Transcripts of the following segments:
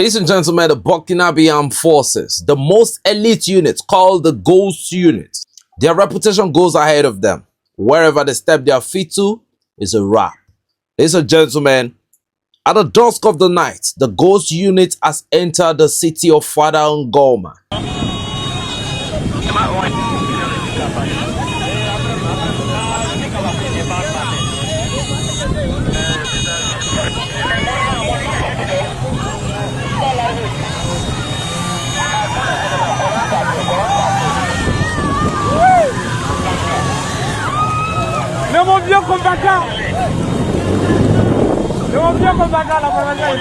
Ladies and gentlemen, the Burkina Faso Armed Forces, the most elite unit called the Ghost Unit. Their reputation goes ahead of them. Wherever they step their feet to, is a wrap. Ladies and gentlemen, at the dusk of the night, the Ghost Unit has entered the city of Fada Ngourma. Le mon vieux combattant. Le mon vieux combattant, la première est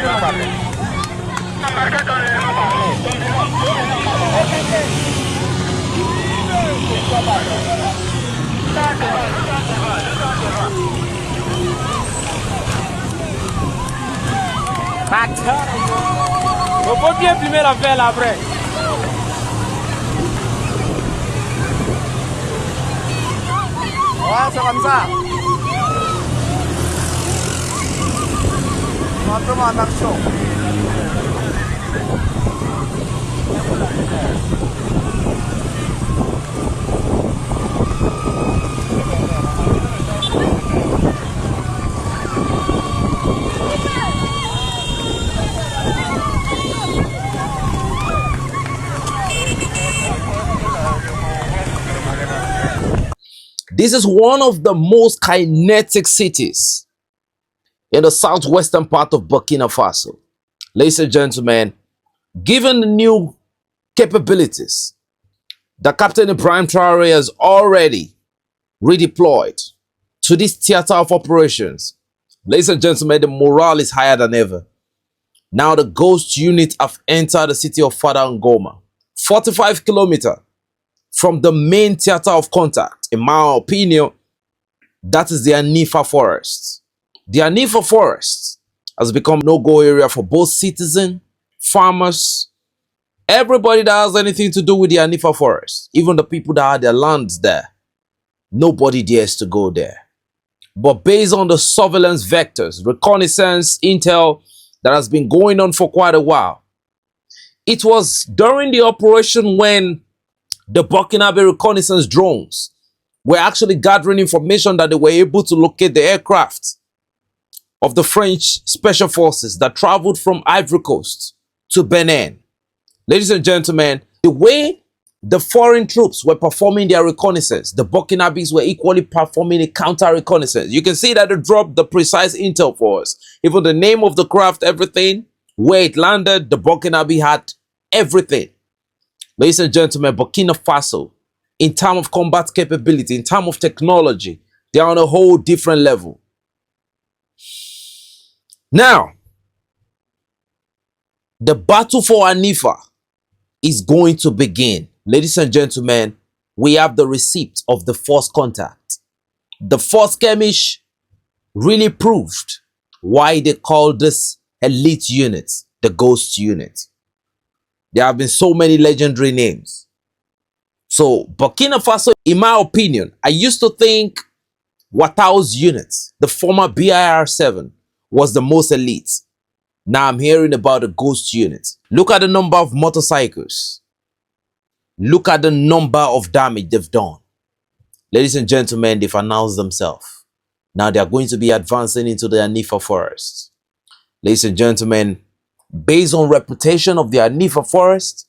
on peut bien filmer l'affaire là après. Ouais, c'est comme ça. Maintenant en action. This is one of the most kinetic cities in the southwestern part of Burkina Faso. Ladies and gentlemen, given the new capabilities that Captain Ibrahim Traore has already redeployed to this theater of operations, ladies and gentlemen, the morale is higher than ever. Now the Ghost Unit have entered the city of Fada Ngourma, 45 kilometers from the main theater of contact. In my opinion, that is the Hanifa forest. The Hanifa forest has become no-go area for both citizens, farmers, everybody that has anything to do with the Hanifa forest, even the people that had their lands there. Nobody dares to go there. But based on the surveillance vectors, reconnaissance, intel that has been going on for quite a while, it was during the operation when the Burkina Faso reconnaissance drones were actually gathering information that they were able to locate the aircraft of the French special forces that traveled from Ivory Coast to Benin. Ladies and gentlemen, the way the foreign troops were performing their reconnaissance, the Burkinabes were equally performing a counter-reconnaissance. You can see that they dropped the precise intel for us. Even the name of the craft, everything, where it landed, the Burkinabe had everything. Ladies and gentlemen, Burkina Faso, in terms of combat capability, in terms of technology, they are on a whole different level. Now, the battle for Hanifa is going to begin. Ladies and gentlemen, we have the receipt of the first contact. The first skirmish really proved why they call this elite unit the Ghost Unit. There have been so many legendary names. So Burkina Faso, in my opinion, I used to think Ouattao's unit, the former BIR-7, was the most elite. Now I'm hearing about the Ghost Unit. Look at the number of motorcycles. Look at the number of damage they've done. Ladies and gentlemen, they've announced themselves. Now they are going to be advancing into the Hanifa forest. Ladies and gentlemen, based on reputation of the Hanifa forest,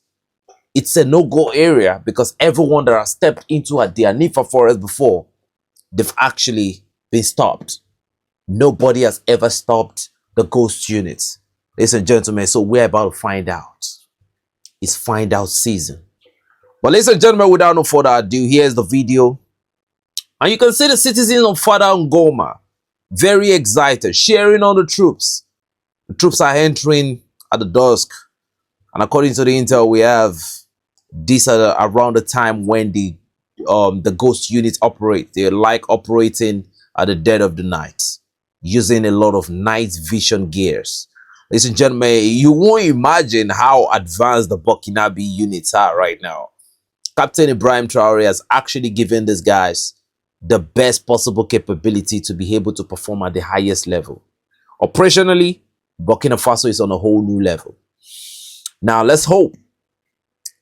it's a no-go area because everyone that has stepped into the Hanifa forest before, they've actually been stopped. Nobody has ever stopped the Ghost Unit. Ladies and gentlemen, so we're about to find out. It's find out season. But ladies and gentlemen, without no further ado, here's the video. And you can see the citizens of Fada Ngourma very excited, cheering on the troops. The troops are entering at the dusk, and according to the intel we have, these are around the time when the Ghost Unit operate. They like operating at the dead of the night, using a lot of night vision gears. Ladies and gentlemen, you won't imagine how advanced the Burkina Faso units are right now. Captain Ibrahim Traore has actually given these guys the best possible capability to be able to perform at the highest level. Operationally, Burkina Faso is on a whole new level. Now, let's hope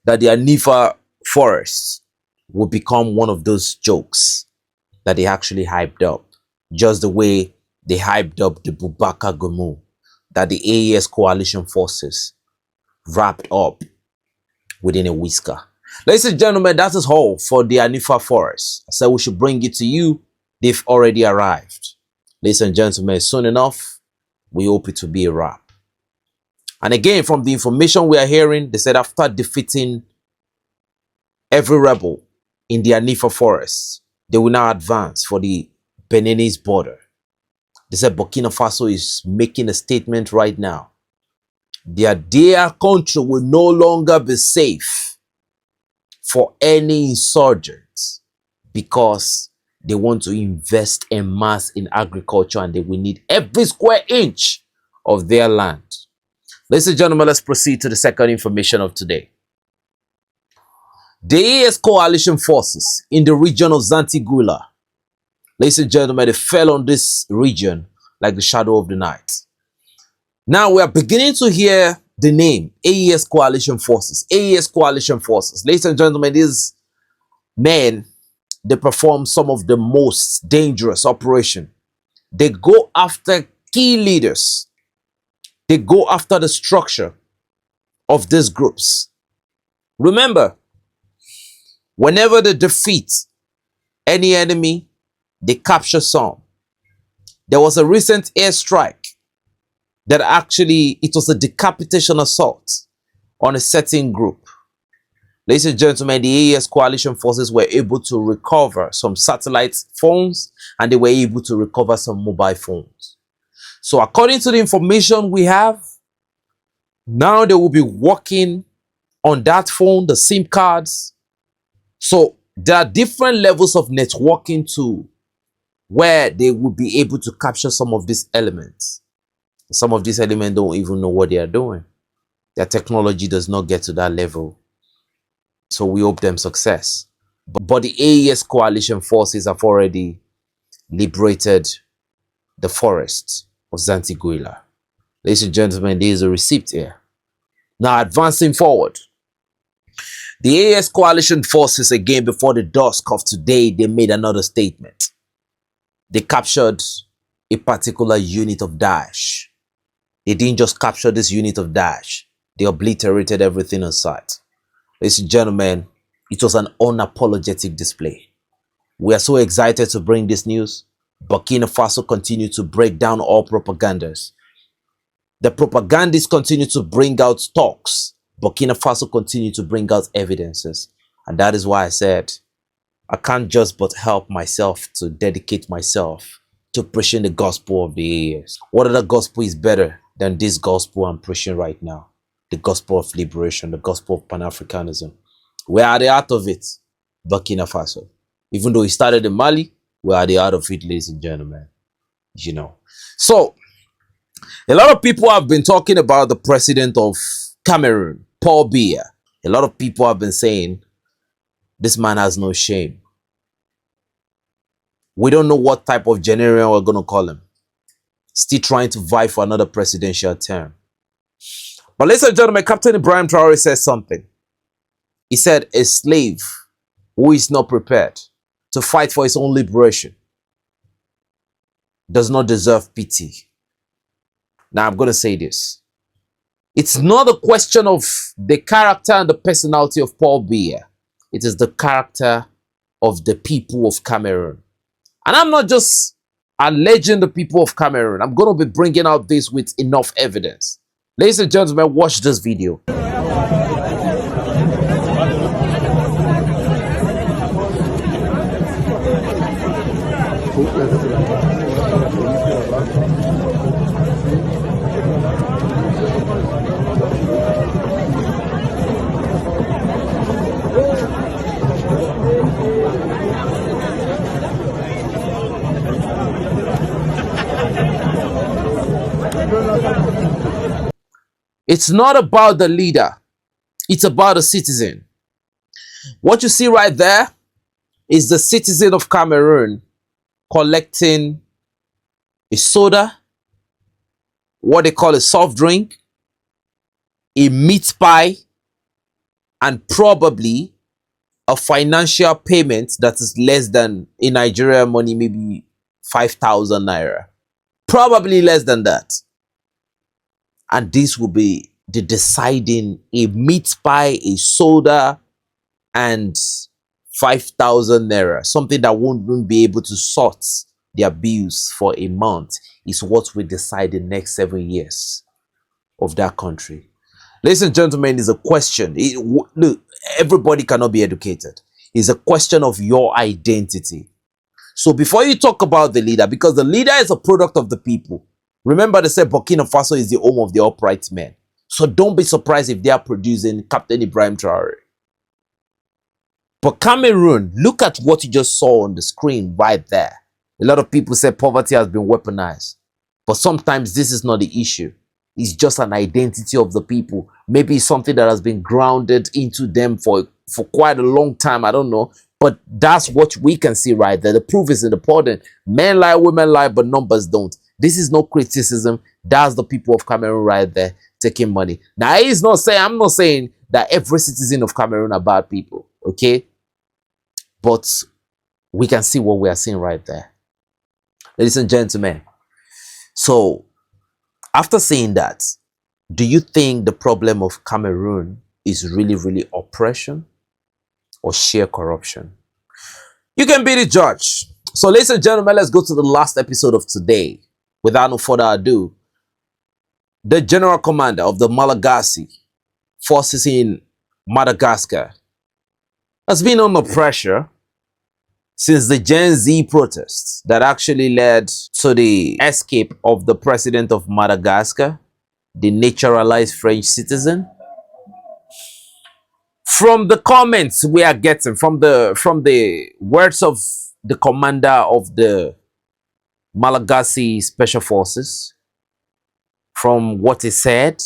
that the Hanifa forest will become one of those jokes that they actually hyped up, just the way they hyped up the Boubacar Gomu that the AES coalition forces wrapped up within a whisker. Ladies and gentlemen, that is all for the Hanifa forest. I said we should bring it to you. They've already arrived. Ladies and gentlemen, soon enough, we hope it will be a wrap. And again, from the information we are hearing, they said after defeating every rebel in the Hanifa forest, they will now advance for the Beninese border. They said Burkina Faso is making a statement right now. Their dear country will no longer be safe for any insurgents because they want to invest en masse in agriculture and they will need every square inch of their land. Ladies and gentlemen, let's proceed to the second information of today. The AES coalition forces in the region of Zantigula, ladies and gentlemen, they fell on this region like the shadow of the night. Now we are beginning to hear the name AES coalition forces. AES coalition forces. Ladies and gentlemen, these men, they perform some of the most dangerous operation. They go after key leaders. They go after the structure of these groups. Remember, whenever they defeat any enemy, they capture some. There was a recent airstrike that actually, it was a decapitation assault on a certain group. Ladies and gentlemen, the AES coalition forces were able to recover some satellite phones and they were able to recover some mobile phones. So according to the information we have, now they will be working on that phone, the SIM cards. So there are different levels of networking too, where they will be able to capture some of these elements. Some of these elements don't even know what they are doing. Their technology does not get to that level. So we hope them success. But the AES coalition forces have already liberated the forest of Zantigula. Ladies and gentlemen, there is a receipt here. Now advancing forward. The AES coalition forces again before the dusk of today, they made another statement. They captured a particular unit of Daesh. They didn't just capture this unit of Daesh. They obliterated everything in sight. Ladies and gentlemen, it was an unapologetic display. We are so excited to bring this news. Burkina Faso continue to break down all propagandas. The propagandists continue to bring out talks. Burkina Faso continue to bring out evidences. And that is why I said, I can't just but help myself to dedicate myself to preaching the gospel of the AES. What other gospel is better than this gospel I'm preaching right now? The gospel of liberation, the gospel of Pan-Africanism. We are at the heart of it, Burkina Faso. Even though it started in Mali, we are at the heart of it, ladies and gentlemen. You know. So, a lot of people have been talking about the president of Cameroon, Paul Biya. A lot of people have been saying, this man has no shame. We don't know what type of general we're going to call him. Still trying to vie for another presidential term. But ladies and gentlemen, Captain Ibrahim Traore says something. He said, a slave who is not prepared to fight for his own liberation does not deserve pity. Now, I'm going to say this. It's not a question of the character and the personality of Paul Biya. It is the character of the people of Cameroon. And I'm not just alleging the people of Cameroon. I'm going to be bringing out this with enough evidence. Ladies and gentlemen, watch this video. It's not about the leader. It's about the citizen. What you see right there is the citizen of Cameroon collecting a soda, what they call a soft drink, a meat pie, and probably a financial payment that is less than, in Nigerian money, maybe 5,000 naira. Probably less than that. And this will be the deciding: a meat pie, a soda, and 5,000 naira. Something that won't be able to sort their bills for a month is what we decide the next 7 years of that country. Ladies and gentlemen, it's a question. Look, everybody cannot be educated. It's a question of your identity. So before you talk about the leader, because the leader is a product of the people. Remember, they said Burkina Faso is the home of the upright men. So don't be surprised if they are producing Captain Ibrahim Traore. But Cameroon, look at what you just saw on the screen right there. A lot of people say poverty has been weaponized. But sometimes this is not the issue. It's just an identity of the people. Maybe it's something that has been grounded into them for quite a long time. I don't know. But that's what we can see right there. The proof is in the pudding. Men lie, women lie, but numbers don't. This is no criticism. That's the people of Cameroon right there taking money. Now, I'm not saying that every citizen of Cameroon are bad people. Okay? But we can see what we are seeing right there. Ladies and gentlemen. So, after saying that, do you think the problem of Cameroon is really oppression or sheer corruption? You can be the judge. So, ladies and gentlemen, let's go to the last episode of today. Without no further ado, the general commander of the Malagasy forces in Madagascar has been under pressure since the Gen Z protests that actually led to the escape of the president of Madagascar, the naturalized French citizen. From the comments we are getting, from the words of the commander of the Malagasy Special Forces, from what he said,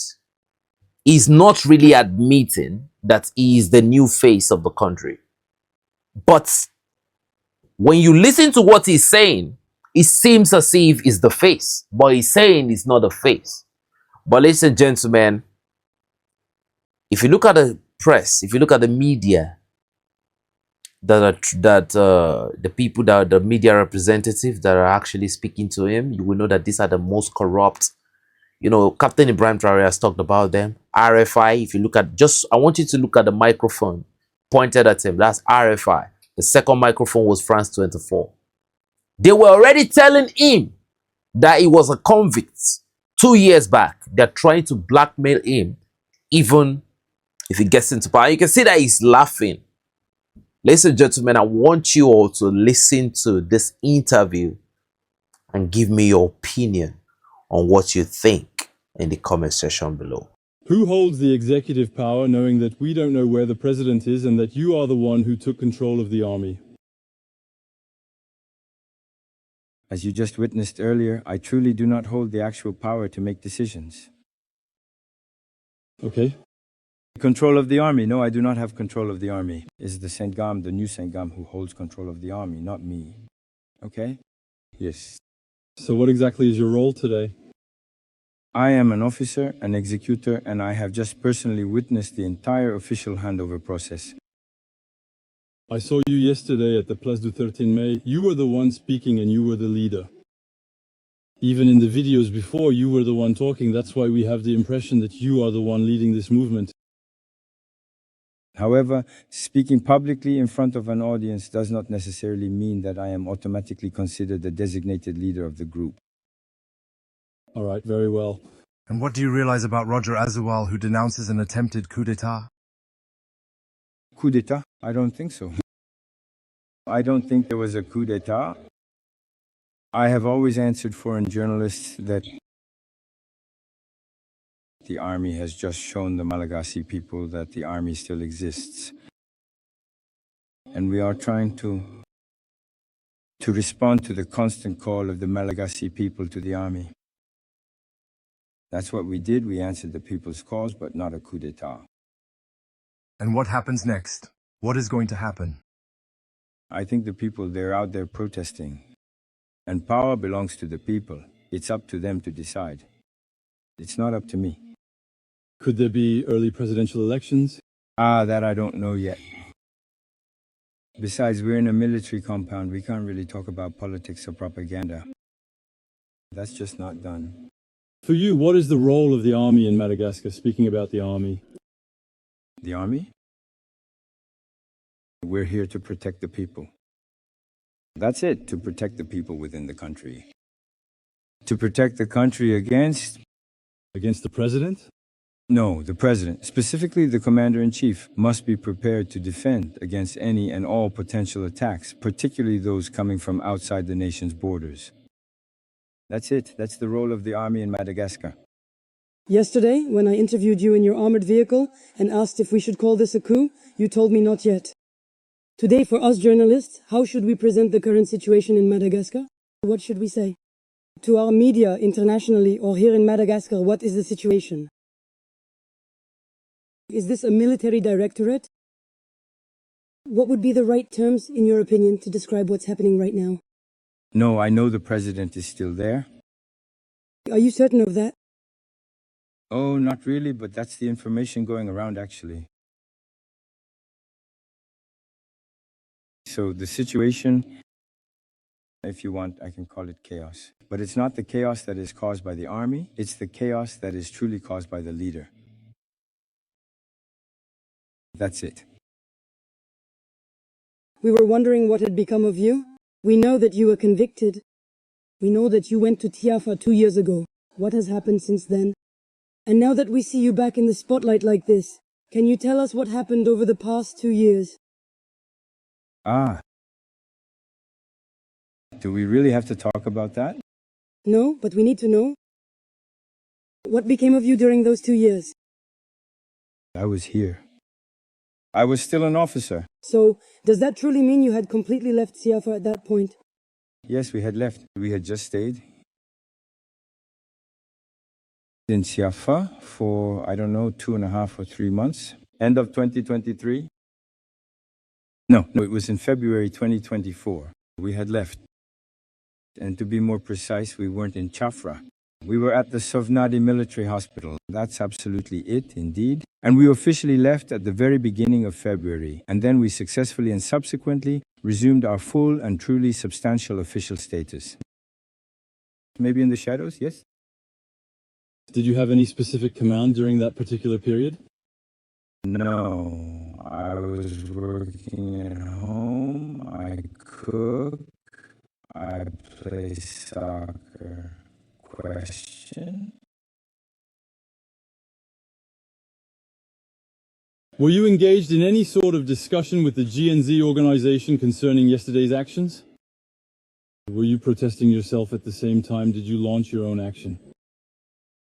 he's not really admitting that he is the new face of the country. But when you listen to what he's saying, it seems as if it's the face, but he's saying it's not the face. But ladies and gentlemen, if you look at the press, if you look at the media, the people that are the media representatives that are actually speaking to him, you will know that these are the most corrupt. You know, Captain Ibrahim Traore has talked about them. RFI, if you look at, I want you to look at the microphone pointed at him. That's RFI. The second microphone was France 24. They were already telling him that he was a convict 2 years back. They're trying to blackmail him, even if he gets into power. You can see that he's laughing. Ladies and gentlemen, I want you all to listen to this interview and give me your opinion on what you think in the comment section below. Who holds the executive power, knowing that we don't know where the president is and that you are the one who took control of the army? As you just witnessed earlier, I truly do not hold the actual power to make decisions. Okay. Control of the army? No, I do not have control of the army. It's the Sengam, the new Sengam, who holds control of the army, not me. Okay? Yes. So what exactly is your role today? I am an officer, an executor, and I have just personally witnessed the entire official handover process. I saw you yesterday at the Place du 13 Mai. You were the one speaking and you were the leader. Even in the videos before, you were the one talking. That's why we have the impression that you are the one leading this movement. However, speaking publicly in front of an audience does not necessarily mean that I am automatically considered the designated leader of the group. All right, very well. And what do you realize about Roger Azuwal, who denounces an attempted coup d'etat? Coup d'etat? I don't think so. I don't think there was a coup d'etat. I have always answered foreign journalists that the army has just shown the Malagasy people that the army still exists. And we are trying to respond to the constant call of the Malagasy people to the army. That's what we did. We answered the people's calls, but not a coup d'etat. And what happens next? What is going to happen? I think the people, they're out there protesting. And power belongs to the people. It's up to them to decide. It's not up to me. Could there be early presidential elections? That I don't know yet. Besides, we're in a military compound. We can't really talk about politics or propaganda. That's just not done. For you, what is the role of the army in Madagascar? Speaking about the army. The army? We're here to protect the people. That's it, to protect the people within the country. To protect the country against? Against the president? No, the president, specifically the commander-in-chief, must be prepared to defend against any and all potential attacks, particularly those coming from outside the nation's borders. That's it. That's the role of the army in Madagascar. Yesterday, when I interviewed you in your armored vehicle and asked if we should call this a coup, you told me not yet. Today, for us journalists, how should we present the current situation in Madagascar? What should we say? To our media internationally or here in Madagascar, what is the situation? Is this a military directorate? What would be the right terms, in your opinion, to describe what's happening right now? No, I know the president is still there. Are you certain of that? Oh, not really, but that's the information going around, actually. So the situation, if you want, I can call it chaos. But it's not the chaos that is caused by the army, it's the chaos that is truly caused by the leader. That's it. We were wondering what had become of you. We know that you were convicted. We know that you went to Tiafa 2 years ago. What has happened since then? And now that we see you back in the spotlight like this, can you tell us what happened over the past 2 years? Do we really have to talk about that? No, but we need to know. What became of you during those 2 years? I was here. I was still an officer. So, does that truly mean you had completely left Tiafa at that point? Yes, we had left. We had just stayed in Tiafa for, I don't know, 2.5 or 3 months. End of 2023? No, it was in February 2024. We had left. And to be more precise, we weren't in Chafra. We were at the Sovnadi military hospital. That's absolutely it, indeed. And we officially left at the very beginning of February. And then we successfully and subsequently resumed our full and truly substantial official status. Maybe in the shadows, yes? Did you have any specific command during that particular period? No, I was working at home. I cook. I play soccer. Question? Were you engaged in any sort of discussion with the GNZ organization concerning yesterday's actions? Were you protesting yourself at the same time? Did you launch your own action?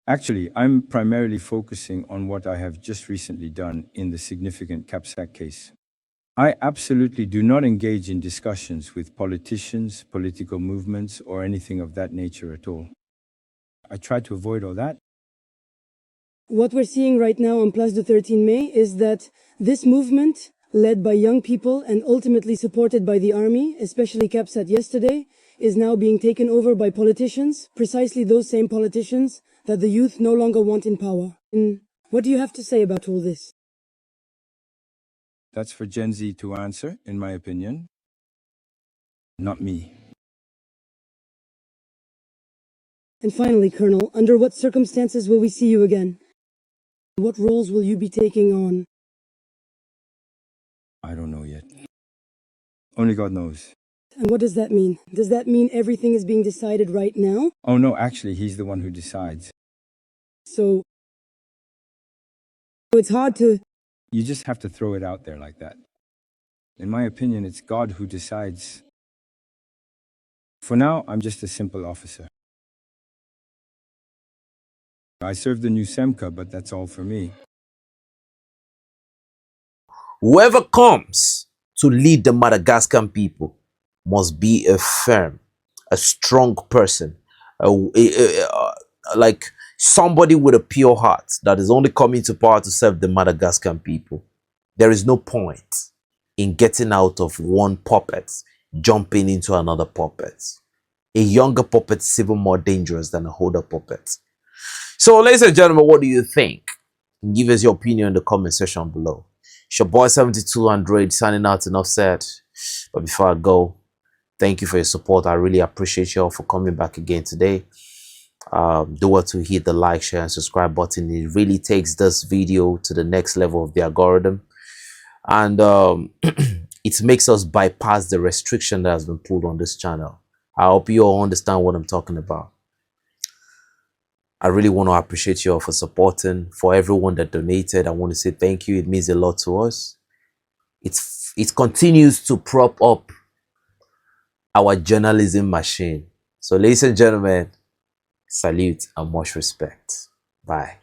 Actually, I'm primarily focusing on what I have just recently done in the significant Capsac case. I absolutely do not engage in discussions with politicians, political movements, or anything of that nature at all. I try to avoid all that. What we're seeing right now on Place du 13 May is that this movement, led by young people and ultimately supported by the army, especially Capsat yesterday, is now being taken over by politicians, precisely those same politicians that the youth no longer want in power. And what do you have to say about all this? That's for Gen Z to answer, in my opinion. Not me. And finally, Colonel, under what circumstances will we see you again? What roles will you be taking on? I don't know yet. Only God knows. And what does that mean? Does that mean everything is being decided right now? Oh no, actually, he's the one who decides. So it's hard to... You just have to throw it out there like that. In my opinion, it's God who decides. For now, I'm just a simple officer. I serve the new SEMCA, but that's all for me. Whoever comes to lead the Madagascan people must be a firm, a strong person, like somebody with a pure heart that is only coming to power to serve the Madagascan people. There is no point in getting out of one puppet, jumping into another puppet. A younger puppet is even more dangerous than a older puppet. So, ladies and gentlemen, what do you think? Give us your opinion in the comment section below. It's your boy 72 Android signing out, enough said. But before I go, thank you for your support. I really appreciate you all for coming back again today. Do what to hit the like, share, and subscribe button. It really takes this video to the next level of the algorithm, and it makes us bypass the restriction that has been put on this channel. I hope you all understand what I'm talking about. I really want to appreciate you all for supporting. For everyone that donated, I want to say thank you. It means a lot to us. It continues to prop up our journalism machine. So ladies and gentlemen, salute and much respect. Bye.